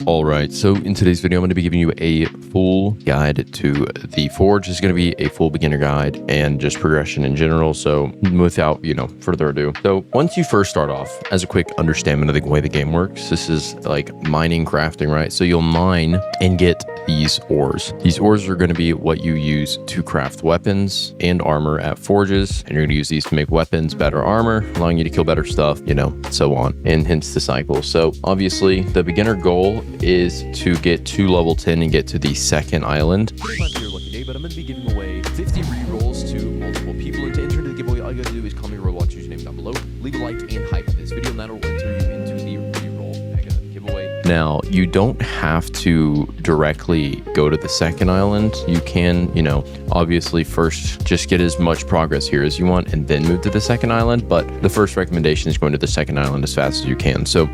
All right, so in today's video, I'm going to be giving you a full guide to the Forge. It's going to be a full beginner guide and just progression in general. So without, further ado. So once you first start off, as a quick understanding of the way the game works, this is like mining, crafting, right? So you'll mine and get these ores. These ores are going to be what you use to craft weapons and armor at forges. And you're going to use these to make weapons, better armor, allowing you to kill better stuff, so on. And hence the cycle. So obviously the beginner goal is to get to level 10 and get to the second island. Might be your lucky day, but I'm going to be giving away 50 rerolls to multiple people. And to enter into the giveaway, all you got to do is comment your Roblox username down below, leave a like and hype this video, and that'll enter you into the reroll mega giveaway. Now, you don't have to directly go to the second island. You can, obviously first just get as much progress here as you want and then move to the second island. But the first recommendation is going to the second island as fast as you can. So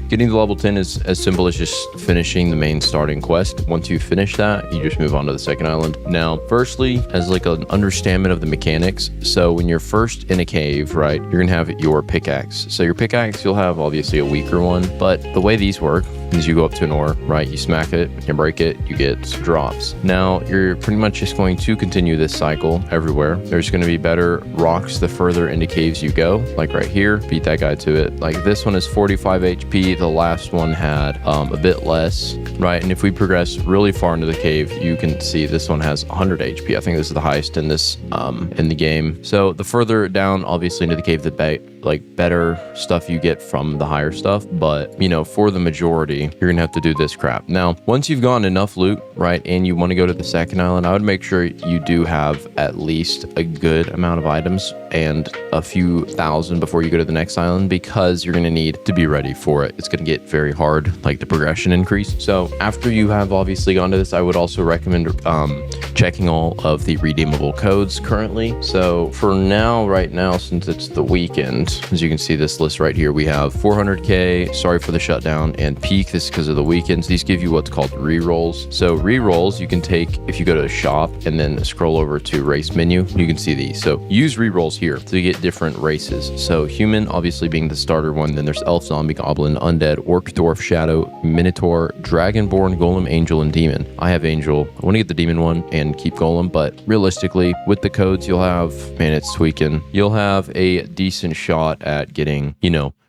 getting to level 10 is as simple as just finishing the main starting quest. Once you finish that, you just move on to the second island. Now, firstly, as like an understanding of the mechanics. So when you're first in a cave, right, you're gonna have your pickaxe. So your pickaxe, you'll have obviously a weaker one, but the way these work is you go up to an ore, right, you smack it, you break it, you get drops. Now, you're pretty much just going to continue this cycle everywhere. There's going to be better rocks the further into caves you go, like right here, beat that guy to it. Like this one is 45 HP, the last one had a bit less, right? And if we progress really far into the cave, you can see this one has 100 HP. I think this is the highest in this in the game. So the further down, obviously, into the cave, the better stuff you get from the higher stuff. But, for the majority, you're gonna have to do this crap. Now, once you've gotten enough loot, right, and you want to go to the second island, I would make sure you do have at least a good amount of items and a few thousand before you go to the next island, because you're going to need to be ready for it. It's going to get very hard, like the progression increase. So after you have obviously gone to this, I would also recommend checking all of the redeemable codes currently. So for now, right now, since it's the weekend, as you can see this list right here, we have 400k, sorry for the shutdown, and peak. This is because of the weekends. These give you what's called rerolls. So rerolls you can take if you go to a shop and then scroll over to race menu, you can see these. So use rerolls here to get different races. So human obviously being the starter one, then there's elf, zombie, goblin, undead, orc, dwarf, shadow, minotaur, dragonborn, golem, angel, and demon. I have angel. I want to get the demon one and keep golem, but realistically with the codes you'll have, man, it's tweaking, you'll have a decent shot at getting,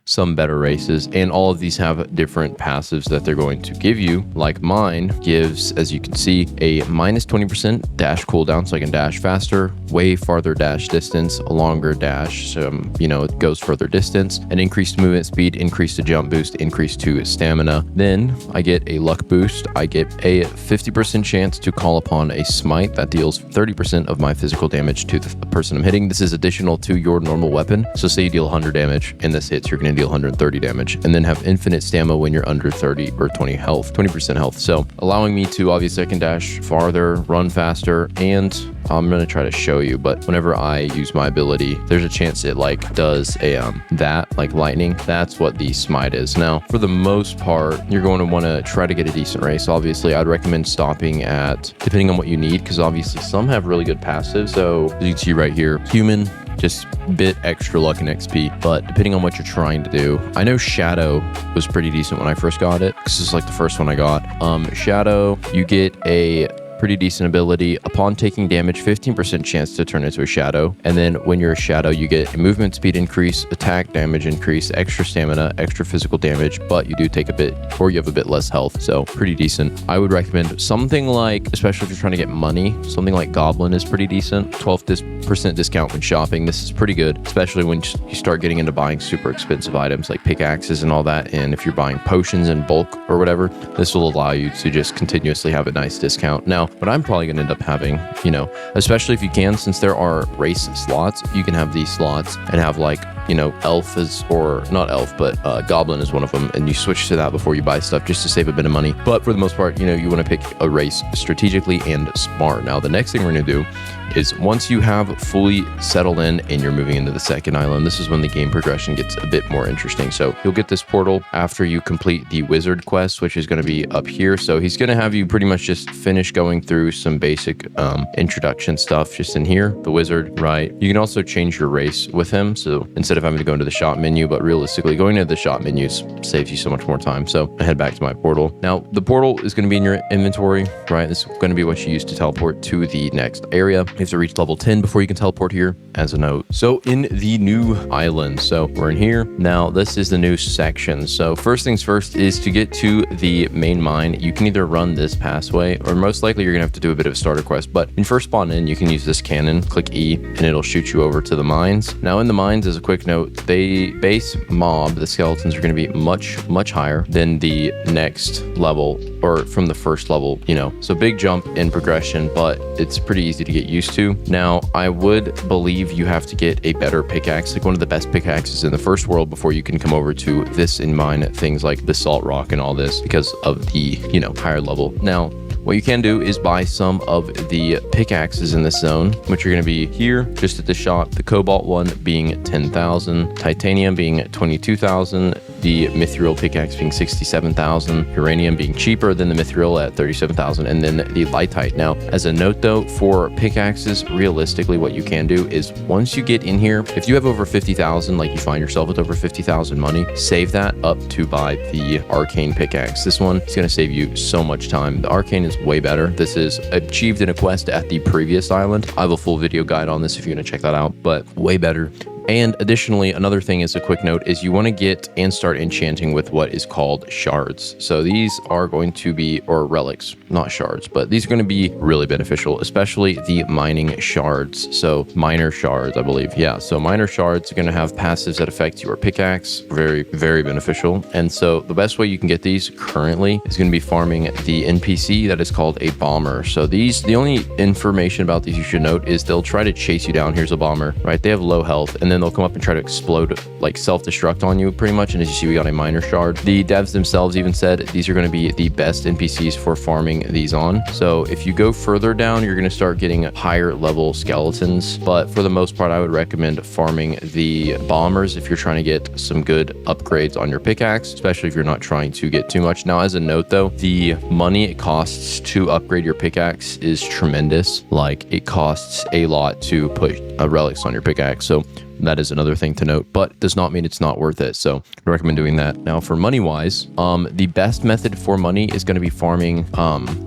some better races. And all of these have different passives that they're going to give you. Like mine gives, as you can see, a minus 20% dash cooldown, so I can dash faster, way farther dash distance, a longer dash, it goes further distance, an increased movement speed, increase to jump boost, increase to stamina. Then I get a luck boost. I get a 50% chance to call upon a smite that deals 30% of my physical damage to the person I'm hitting. This is additional to your normal weapon. So say you deal 100 damage and this hits, you're going to deal 130 damage, and then have infinite stamina when you're under 30 or 20% health. So allowing me to, obviously I can dash farther, run faster, and I'm going to try to show you, but whenever I use my ability, there's a chance it does that like lightning. That's what the smite is. Now, for the most part, you're going to want to try to get a decent race. Obviously, I'd recommend stopping at, depending on what you need, because obviously some have really good passives. So as you can see right here, human, just a bit extra luck and XP, but depending on what you're trying to do. I know Shadow was pretty decent when I first got it, because this is like the first one I got. Shadow, you get a pretty decent ability. Upon taking damage, 15% chance to turn into a shadow. And then when you're a shadow, you get a movement speed increase, attack damage increase, extra stamina, extra physical damage, but you do take a bit, or you have a bit less health. So pretty decent. I would recommend something like, especially if you're trying to get money, something like Goblin is pretty decent. 12% discount when shopping. This is pretty good, especially when you start getting into buying super expensive items like pickaxes and all that. And if you're buying potions in bulk or whatever, this will allow you to just continuously have a nice discount. Now, what I'm probably going to end up having, especially if you can, since there are race slots, you can have these slots and have elf is, or not elf, but goblin is one of them, and you switch to that before you buy stuff just to save a bit of money. But for the most part, you want to pick a race strategically and smart. Now, the next thing we're going to do is once you have fully settled in and you're moving into the second island, this is when the game progression gets a bit more interesting. So you'll get this portal after you complete the wizard quest, which is going to be up here. So he's going to have you pretty much just finish going through some basic introduction stuff just in here, the wizard, right? You can also change your race with him. So instead of having to go into the shop menu. But realistically, going into the shop menus saves you so much more time. So I head back to my portal. Now, the portal is going to be in your inventory, right? This is going to be what you use to teleport to the next area. You have to reach level 10 before you can teleport here, as a note. So in the new island, so we're in here. Now, this is the new section. So first things first is to get to the main mine. You can either run this pathway, or most likely you're going to have to do a bit of a starter quest. But when you first spawn in, you can use this cannon, click E, and it'll shoot you over to the mines. Now, in the mines, as a quick note, they base mob, the skeletons are going to be much higher than the next level, or from the first level, you know. So big jump in progression, but it's pretty easy to get used to. Now, I would believe you have to get a better pickaxe, like one of the best pickaxes in the first world, before you can come over to this and mine things like the salt rock and all this, because of the, you know, higher level. Now, what you can do is buy some of the pickaxes in this zone, which are going to be here, just at the shop. The cobalt one being 10,000, titanium being 22,000, the mithril pickaxe being 67,000, uranium being cheaper than the mithril at 37,000, and then the lightite. Now, as a note though, for pickaxes, realistically, what you can do is once you get in here, if you have over 50,000, like you find yourself with over 50,000 money, save that up to buy the arcane pickaxe. This one is going to save you so much time. The arcane is way better. This is achieved in a quest at the previous island. I have a full video guide on this if you want to check that out, but way better. And additionally, another thing is a quick note is you want to get and start enchanting with what is called shards. So these are going to be, or relics, not shards, but these are going to be really beneficial, especially the mining shards. So miner shards, I believe. Yeah. So miner shards are going to have passives that affect your pickaxe. Very, very beneficial. And so the best way you can get these currently is going to be farming the NPC that is called a bomber. So these, the only information about these you should note is they'll try to chase you down. Here's a bomber, right? They have low health, and then they'll come up and try to explode, like self-destruct on you pretty much. And as you see, we got a miner shard. The devs themselves even said these are going to be the best NPCs for farming these on. So if you go further down, you're going to start getting higher level skeletons. But for the most part, I would recommend farming the bombers if you're trying to get some good upgrades on your pickaxe, especially if you're not trying to get too much. Now, as a note though, the money it costs to upgrade your pickaxe is tremendous. Like, it costs a lot to put relics on your pickaxe. So that is another thing to note, but does not mean it's not worth it. So I recommend doing that. Now, for money wise, the best method for money is going to be farming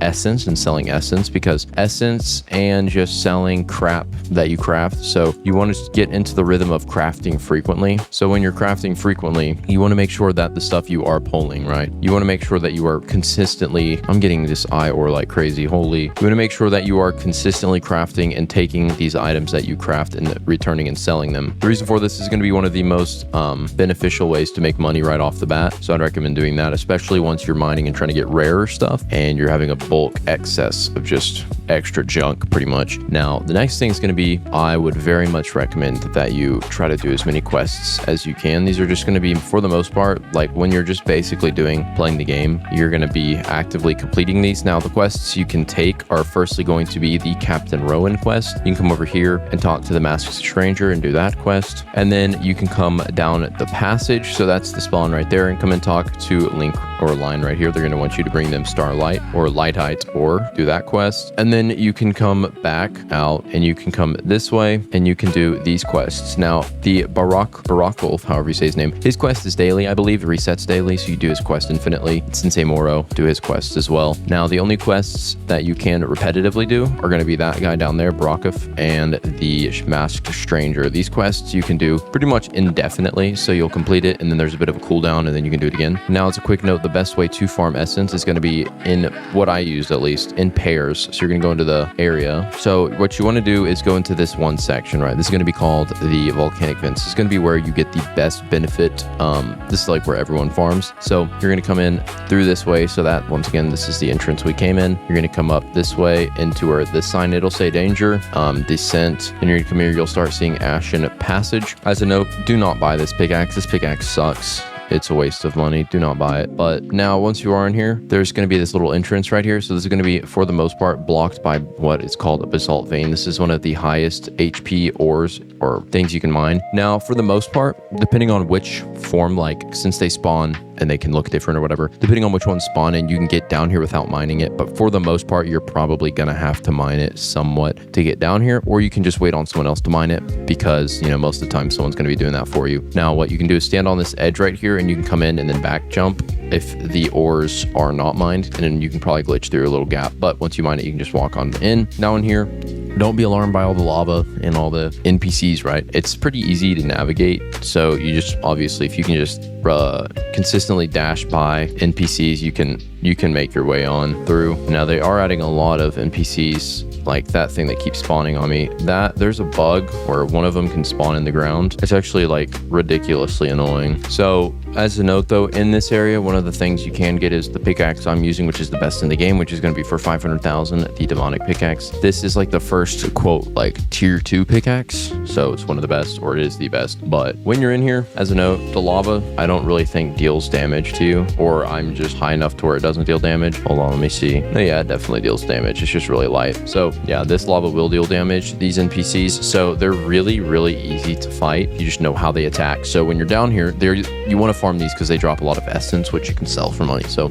essence and selling essence, because essence and just selling crap that you craft. So you want to get into the rhythm of crafting frequently. So when you're crafting frequently, you want to make sure that the stuff you are pulling, right? You want to make sure that you are consistently, I'm getting this eye ore like crazy. Holy. You want to make sure that you are consistently crafting and taking these items that you craft and returning and selling them. The reason for this is going to be one of the most beneficial ways to make money right off the bat. So I'd recommend doing that, especially once you're mining and trying to get rarer stuff and you're having a bulk excess of just extra junk pretty much. Now, the next thing is going to be, I would very much recommend that you try to do as many quests as you can. These are just going to be, for the most part, like when you're just basically playing the game, you're going to be actively completing these. Now, the quests you can take are firstly going to be the Captain Rowan quest. You can come over here and talk to the Masked Stranger and do that quest. And then you can come down the passage. So that's the spawn right there, and come and talk to Link or Line right here. They're going to want you to bring them Starlight or Lightite or do that quest. And then you can come back out and you can come this way and you can do these quests. Now, the Barak Wolf, however you say his name, his quest is daily, I believe. It resets daily, so you do his quest infinitely. Sensei Moro, do his quest as well. Now, the only quests that you can repetitively do are going to be that guy down there, Barakov, and the Masked Stranger. These quests you can do pretty much indefinitely, so you'll complete it and then there's a bit of a cooldown and then you can do it again. Now, as a quick note, the best way to farm essence is going to be, in what I used at least, in pairs. So you're going to go into the area. So what you want to do is go into this one section, right? This is going to be called the volcanic vents. This is going to be where you get the best benefit. This is like where everyone farms. So you're going to come in through this way. So that, once again, this is the entrance we came in. You're going to come up this way into where this sign, it'll say danger, descent, and you're going to come here. You'll start seeing Ashen Passage. As a note, do not buy this pickaxe. This pickaxe sucks. It's a waste of money. Do not buy it. But now, once you are in here, there's going to be this little entrance right here. So this is going to be, for the most part, blocked by what is called a basalt vein. This is one of the highest HP ores or things you can mine. Now, for the most part, depending on which form, like since they spawn and they can look different or whatever. Depending on which ones spawn in, you can get down here without mining it. But for the most part, you're probably going to have to mine it somewhat to get down here, or you can just wait on someone else to mine it because, most of the time someone's going to be doing that for you. Now, what you can do is stand on this edge right here and you can come in and then back jump if the ores are not mined, and then you can probably glitch through a little gap. But once you mine it, you can just walk on in. Now in here, don't be alarmed by all the lava and all the NPCs, right? It's pretty easy to navigate. So you just, obviously, if you can just consistently dash by NPCs, you can make your way on through. Now they are adding a lot of NPCs, like that thing that keeps spawning on me. There's a bug where one of them can spawn in the ground. It's actually like ridiculously annoying. So as a note though, in this area, one of the things you can get is the pickaxe I'm using, which is the best in the game, which is going to be for 500,000, the demonic pickaxe. This is like the first quote, like tier 2 pickaxe. So it's one of the best, or it is the best. But when you're in here, as a note, the lava, I don't really think deals damage to you, or I'm just high enough to where it doesn't deal damage. Hold on, let me see. No, yeah, it definitely deals damage. It's just really light. So yeah, this lava will deal damage, these NPCs. So they're really, really easy to fight. You just know how they attack. So when you're down here, you want to farm these because they drop a lot of essence, which you can sell for money. So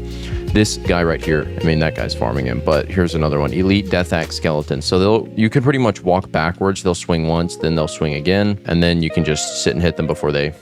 this guy right here, that guy's farming him, but here's another one, Elite Death Axe Skeleton. So you can pretty much walk backwards. They'll swing once, then they'll swing again, and then you can just sit and hit them before they,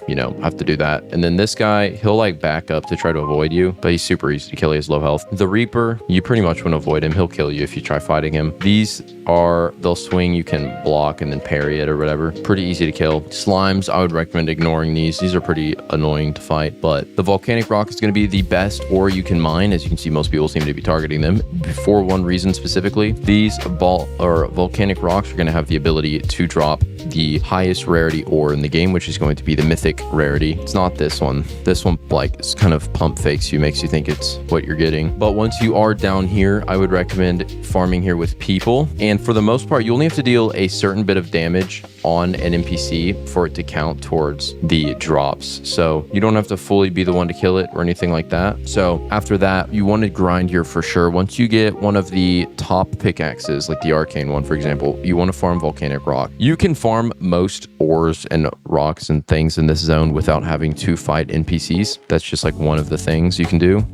have to do that. And then this guy, he'll like back up to try to avoid you, but he's super easy to kill. He has low health. The Reaper, you pretty much want to avoid him. He'll kill you if you try fighting him. They'll swing, you can block and then parry it or whatever. Pretty easy to kill. Slimes, I would recommend ignoring these. These are pretty annoying to fight, but the volcanic rock is going to be the best ore you can mine. As you can see, most people seem to be targeting them for one reason specifically. These volcanic rocks are going to have the ability to drop the highest rarity ore in the game, which is going to be the mythic rarity. It's not this one. This one it's kind of pump fakes you, makes you think it's what you're getting. But once you are down here, I would recommend farming here with people. And for the most part, you only have to deal a certain bit of damage on an NPC for it to count towards the drops. So you don't have to fully be the one to kill it or anything like that. So after that, you want to grind here for sure. Once you get one of the top pickaxes, like the arcane one, for example, you want to farm volcanic rock. You can farm most ores and rocks and things in this zone without having to fight NPCs. That's just like one of the things you can do.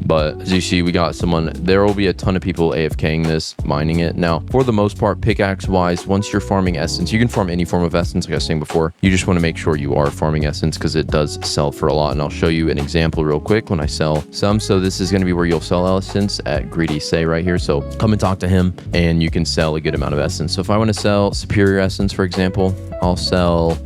But as you see, we got someone, there will be a ton of people AFKing this, mining it. Now, for the most part, pickaxe wise, once you're farming essence, you can farm any form of essence, like I was saying before. You just want to make sure you are farming essence because it does sell for a lot. And I'll show you an example real quick when I sell some. So this is going to be where you'll sell essence at Greedy Say right here. So come and talk to him and you can sell a good amount of essence. So if I want to sell superior essence, for example, I'll sell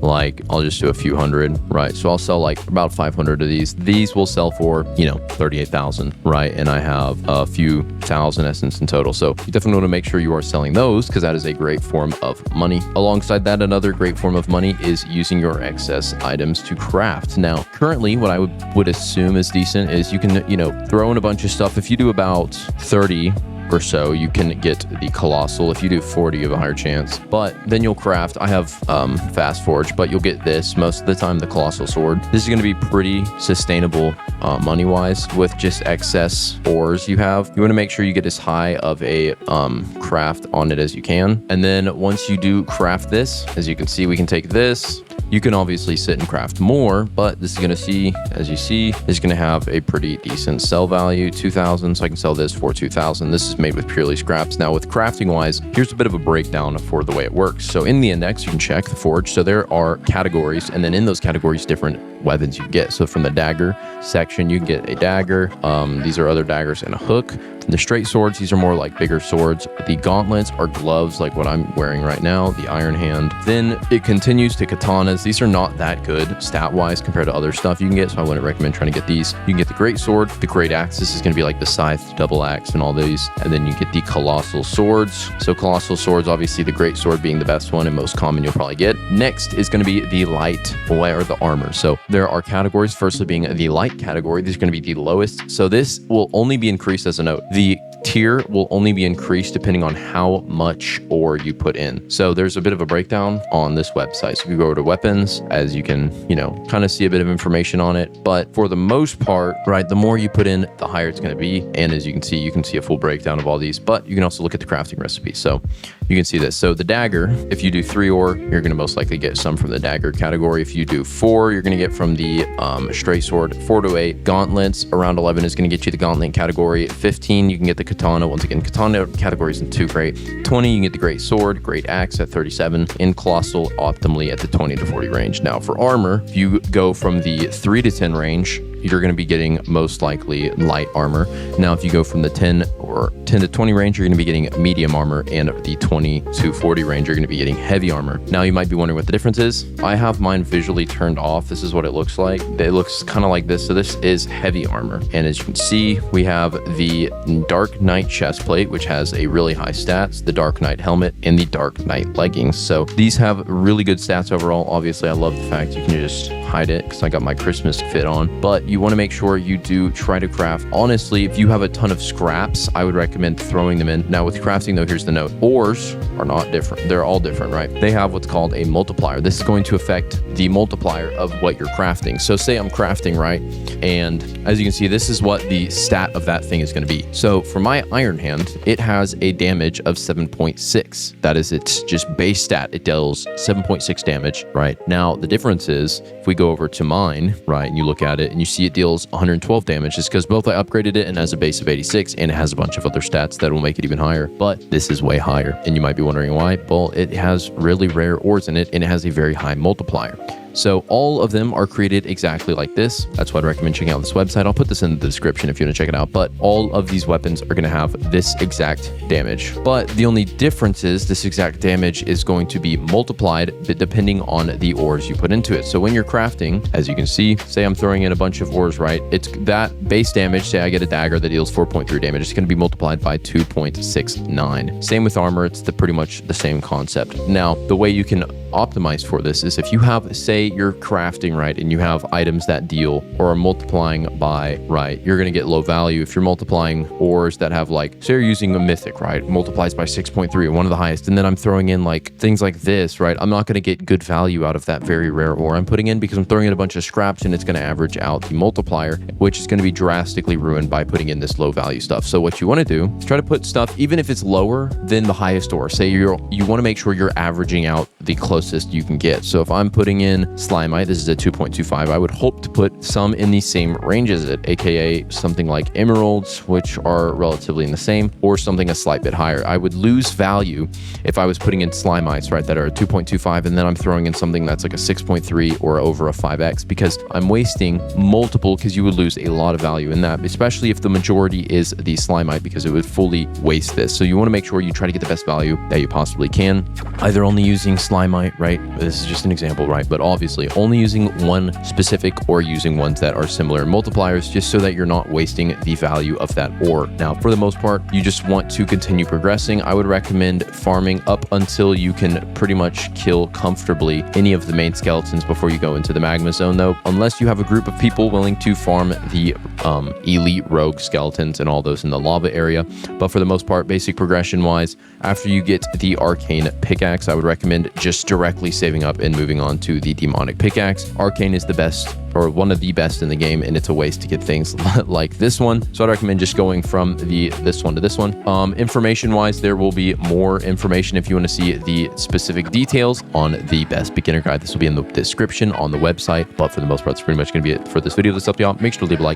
I'll just do a few hundred, right? So I'll sell like about 500 of these. These will sell for, 38,000, right? And I have a few thousand essence in total. So you definitely want to make sure you are selling those because that is a great form of money. Alongside that, another great form of money is using your excess items to craft. Now, currently, what I would assume is decent is you can, throw in a bunch of stuff. If you do about 30 or so, you can get the colossal. If you do 40, you have a higher chance, but then you'll craft. I have fast forge, but you'll get this most of the time, the colossal sword. This is going to be pretty sustainable money wise with just excess ores you have. You want to make sure you get as high of a craft on it as you can. And then once you do craft this, as you can see, we can take this. You can obviously sit and craft more, but this is going to see, as you see, is going to have a pretty decent sell value, 2,000. So I can sell this for 2,000. This is made with purely scraps. Now with crafting wise, here's a bit of a breakdown for the way it works. So in the index, you can check the forge. So there are categories, and then in those categories, different weapons you get. So from the dagger section, you can get a dagger. These are other daggers and a hook. The straight swords, these are more like bigger swords. The gauntlets are gloves like what I'm wearing right now, the iron hand. Then it continues to katanas. These are not that good stat-wise compared to other stuff you can get, so I wouldn't recommend trying to get these. You can get the great sword, the great axe. This is going to be like the scythe, the double axe, and all these. And then you get the colossal swords. So colossal swords, obviously the great sword being the best one and most common you'll probably get. Next is going to be the light or the armor. So there are categories. Firstly being the light category. This is going to be the lowest. So this will only be increased as a note. The tier will only be increased depending on how much ore you put in. So there's a bit of a breakdown on this website. So you go to weapons, as you can, kind of see a bit of information on it. But for the most part, right, the more you put in, the higher it's going to be. And as you can see a full breakdown of all these, but you can also look at the crafting recipe. So you can see this. So the dagger, if you do 3 ore, you're going to most likely get some from the dagger category. If you do 4, you're going to get from the straight sword. 4 to 8 gauntlets. Around 11 is going to get you the gauntlet category. 15, you can get the katana. Once again, katana category isn't too great. 20, you can get the great sword, great axe at 37, and colossal optimally at the 20 to 40 range. Now for armor, if you go from the 3 to 10 range, you're going to be getting most likely light armor. Now, if you go from the 10 to 20 range, you're going to be getting medium armor, and the 20 to 40 range, you're going to be getting heavy armor. Now, you might be wondering what the difference is. I have mine visually turned off. This is what it looks like. It looks kind of like this. So this is heavy armor. And as you can see, we have the Dark Knight chest plate, which has a really high stats, the Dark Knight helmet, and the Dark Knight leggings. So these have really good stats overall. Obviously, I love the fact you can just hide it because I got my Christmas fit on, but you want to make sure you do try to craft. Honestly, if you have a ton of scraps, I would recommend throwing them in. Now with crafting though, here's the note. Ores are not different. They're all different, right? They have what's called a multiplier. This is going to affect the multiplier of what you're crafting. So say I'm crafting, right? And as you can see, this is what the stat of that thing is going to be. So for my Iron Hand, it has a damage of 7.6. That is its just base stat. It deals 7.6 damage, right? Now the difference is if we go over to mine, right, and you look at it and you see it deals 112 damage, it's because both I upgraded it and has a base of 86 and it has a bunch of other stats that will make it even higher, but this is way higher. And you might be wondering why. Well, it has really rare ores in it and it has a very high multiplier. So all of them are created exactly like this. That's why I'd recommend checking out this website. I'll put this in the description if you want to check it out. But all of these weapons are going to have this exact damage. But the only difference is this exact damage is going to be multiplied depending on the ores you put into it. So when you're crafting, as you can see, say I'm throwing in a bunch of ores, right? It's that base damage. Say I get a dagger that deals 4.3 damage. It's going to be multiplied by 2.69. Same with armor. It's pretty much the same concept. Now, the way you can optimize for this is if you have, say you're crafting, right, and you have items that deal or are multiplying by, right, you're going to get low value. If you're multiplying ores that have like, say you're using a mythic, right, multiplies by 6.3, one of the highest, and then I'm throwing in like things like this, right, I'm not going to get good value out of that very rare ore I'm putting in because I'm throwing in a bunch of scraps and it's going to average out the multiplier, which is going to be drastically ruined by putting in this low value stuff. So what you want to do is try to put stuff, even if it's lower than the highest ore. Say you want to make sure you're averaging out the closest you can get. So if I'm putting in Slimite, this is a 2.25, I would hope to put some in the same range as it, aka something like emeralds, which are relatively in the same, or something a slight bit higher. I would lose value if I was putting in Slimites, right, that are a 2.25, and then I'm throwing in something that's like a 6.3 or over a 5x, because I'm wasting multiple, because you would lose a lot of value in that, especially if the majority is the Slimite, because it would fully waste this. So you want to make sure you try to get the best value that you possibly can, either only using Slimite, right? This is just an example, right? But obviously only using one specific or using ones that are similar in multipliers, just so that you're not wasting the value of that ore. Now, for the most part, you just want to continue progressing. I would recommend farming up until you can pretty much kill comfortably any of the main skeletons before you go into the magma zone, though, unless you have a group of people willing to farm the elite rogue skeletons and all those in the lava area. But for the most part, basic progression wise, after you get the arcane pickaxe, I would recommend just directly saving up and moving on to the demonic pickaxe. Arcane is the best, or one of the best in the game, and it's a waste to get things like this one. So I'd recommend just going from this one to this one. Information wise, there will be more information if you want to see the specific details on the best beginner guide. This will be in the description on the website, but for the most part, it's pretty much going to be it for this video. This helped you out. Make sure to leave a like